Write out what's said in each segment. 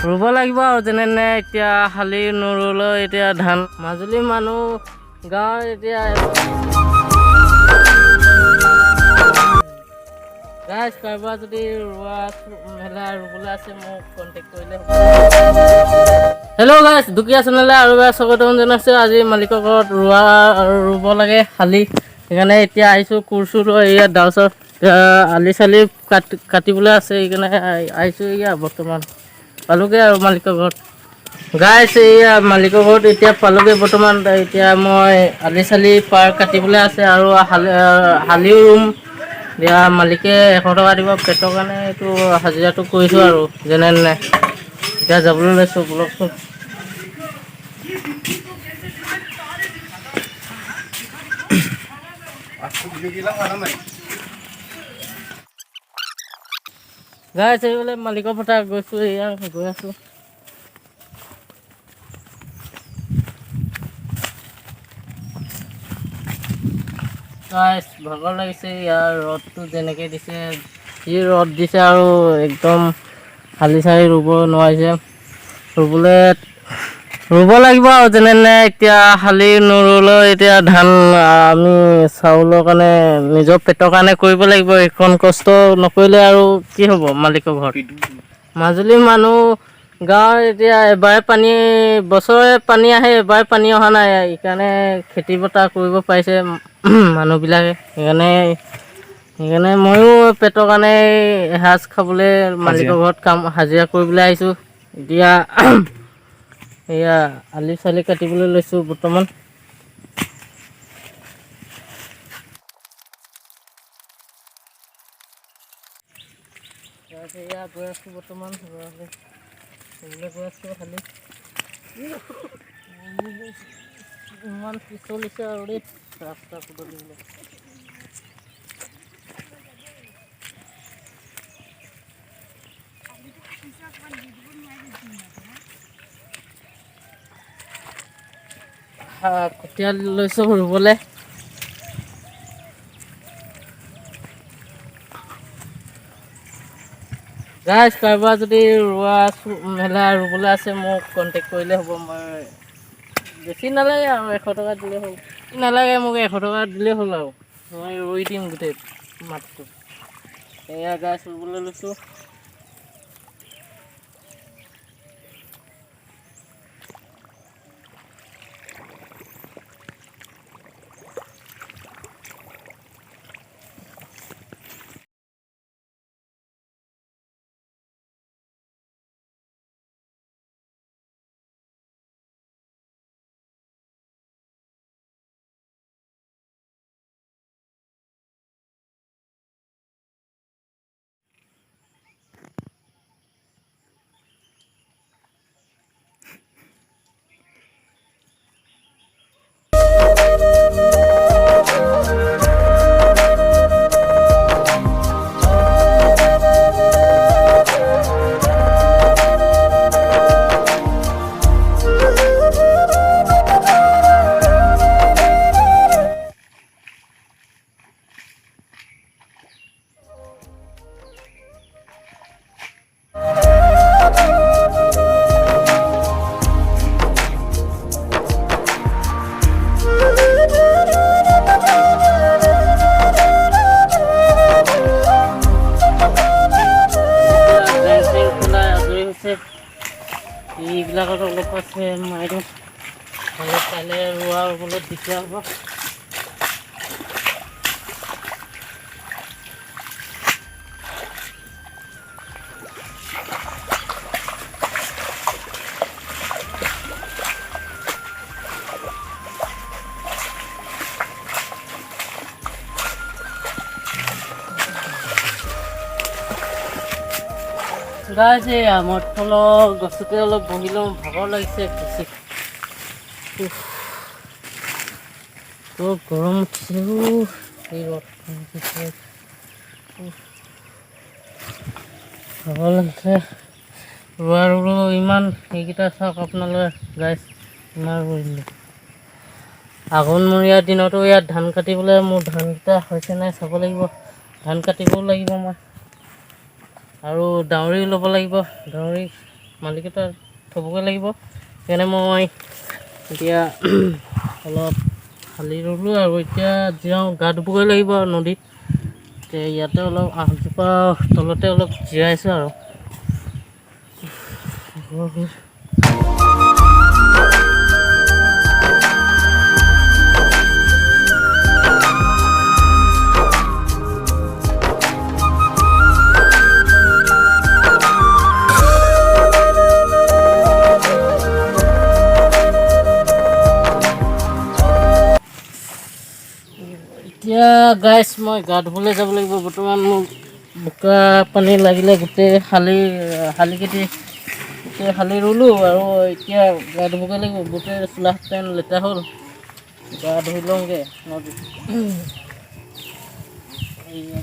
ৰুব লাগিব আৰু যেনে এতিয়া শালি নুৰুলেও এতিয়া ধান মাজুলী মানুহ গাঁৱৰ এতিয়া গাইজ কাৰোবাৰ যদি ৰোৱা মেলা ৰুবলৈ আছে মোক কণ্টেক্ট কৰিলে হ'ব। হেল্ল' গাইজ দুখীয়া চেনেলে আৰু এবাৰ স্বাগতম জনাইছোঁ। আজি মালিকৰ ঘৰত ৰুব লাগে শালি, সেইকাৰণে এতিয়া আহিছোঁ কোৰ চোৰ ইয়াত ডাউচত আলি চালি কাটিবলৈ আছে, সেইকাৰণে আহিছোঁ এয়া বৰ্তমান পালোগৈ আৰু মালিকৰ ঘৰত। গাইজ এয়া মালিকৰ ঘৰত এতিয়া পালোগৈ বৰ্তমান। এতিয়া মই আলি চালি পাৰ কাটিবলৈ আছে আৰু শালিও ৰুম। এতিয়া মালিকে 100 টকা দিব পেটৰ কাৰণে, এইটো হাজিৰাটো কৰিছোঁ আৰু যেনে তেনে। এতিয়া যাবলৈ লৈছোঁ বলকচোন। গাইজ এইফালে মালিকৰ পথাৰ গৈছোঁ, এয়া গৈ আছোঁ। গাইজ ভাগৰ লাগিছে, ইয়াৰ ৰ'দটো যেনেকৈ দিছে, যি ৰ'দ দিছে আৰু একদম শালি চালি ৰুব নোৱাৰিছে। ৰুব লাগিব আৰু যেনে তেনে এতিয়া শালি নুৰুলেও এতিয়া ধান আমি চাউলৰ কাৰণে নিজৰ পেটৰ কাৰণে কৰিব লাগিব। এইখন কষ্ট নকৰিলে আৰু কি হ'ব মালিকৰ ঘৰত। মাজুলীৰ মানুহ গাঁৱৰ এতিয়া এবাৰে বছৰে পানী আহে, এবাৰে পানী অহা নাই, সেইকাৰণে খেতি পথাৰ কৰিব পাৰিছে মানুহবিলাকে। সেইকাৰণে ময়ো পেটৰ কাৰণে এসাঁজ খাবলৈ মালিকৰ ঘৰত হাজিৰা কৰিবলৈ আহিছোঁ। এতিয়া এয়া আলি চালি কাটিবলৈ লৈছোঁ বৰ্তমান। এয়া গৈ আছোঁ বৰ্তমান গৈ আছোঁ খালি ইমান পিছলিছে আৰু দেই ৰাস্তা পদূলিবিলাক। কঠীয়া লৈছোঁ ৰুবলৈ। গাইজ কাৰোবাৰ যদি ৰোৱা মেলা ৰুবলৈ আছে মোক কণ্টেক্ট কৰিলে হ'ব। মই বেছি নালাগে আৰু 100 টকা দিলেই হ'ল। নালাগে মোক 100 টকা দিলেই হ'ল আৰু মই ৰুই দিম গোটেই মাটিটো। এয়া গাইজ ৰুবলৈ লৈছোঁ। এইবিলাকত অলপ আছে মাৰিম, নহ'লে কাইলৈ ৰোৱা ৰুবলৈ দিগদাৰ হ'ব। গাইজ আমাৰ তলৰ গছতে অলপ বহি লওঁ, ভাগৰ লাগিছে বেছি। গৰম উঠিছে এই ৰ'দখন দিছে, ভাগৰ লাগিছে। ৰুলো ইমান, সেইকেইটা চাওক আপোনালোকে গাইজ, ইমান ৰুইছিলোঁ। আঘোণমহীয়া দিনতো ইয়াত ধান কাটিবলৈ মোৰ ধানকেইটা হৈছে নাই চাব লাগিব। ধান কাটিবও লাগিব মই, আৰু ডাউৰি ল'ব লাগিব। ডাউৰি মালিকেতো থ'বগৈ লাগিব সেইকাৰণে মই এতিয়া অলপ খালি ৰুলোঁ আৰু এতিয়া যাওঁ গা ধুবগৈ লাগিব আৰু নদীত এতিয়া ইয়াতে অলপ আহজোপা তলতে অলপ জিৰাইছোঁ আৰু এতিয়া গাইছ মই গা ধুবলৈ যাব লাগিব বৰ্তমান মোক বোকা পানী লাগিলে গোটেই শালিকেইটি গোটেই শালি ৰুলোঁ আৰু এতিয়া গা ধুবগৈ লাগিব গোটেই চোলা পেণ্ট লেতেৰা হ'ল গা ধুই লওঁগৈ নদীত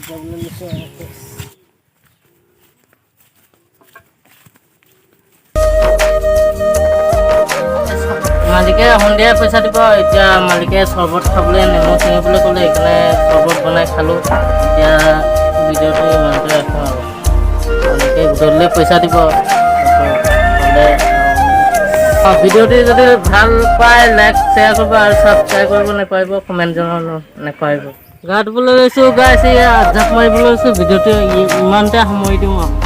যাবলৈ লৈছোঁ মালিকে সন্ধিয়া পইচা দিব এতিয়া মালিকে চৰ্বত খাবলৈ নেমু চিঙিবলৈ ক'লে সেইকাৰণে চৰ্বত বনাই খালোঁ এতিয়া ভিডিঅ'টো ইমানতে ৰাখোঁ আৰু মালিকে গধূলিলৈ পইচা দিব ভিডিঅ'টো যদি ভাল পায় লাইক শ্বেয়াৰ কৰিব আৰু ছাবস্ক্ৰাইব কৰিব নাপাৰিব কমেণ্ট জনাব নাপাৰিব গা ধুবলৈ লৈছোঁ গাইছ জাপ মাৰিবলৈ লৈছোঁ ভিডিঅ'টো ইমানতে সামৰি দিওঁ আৰু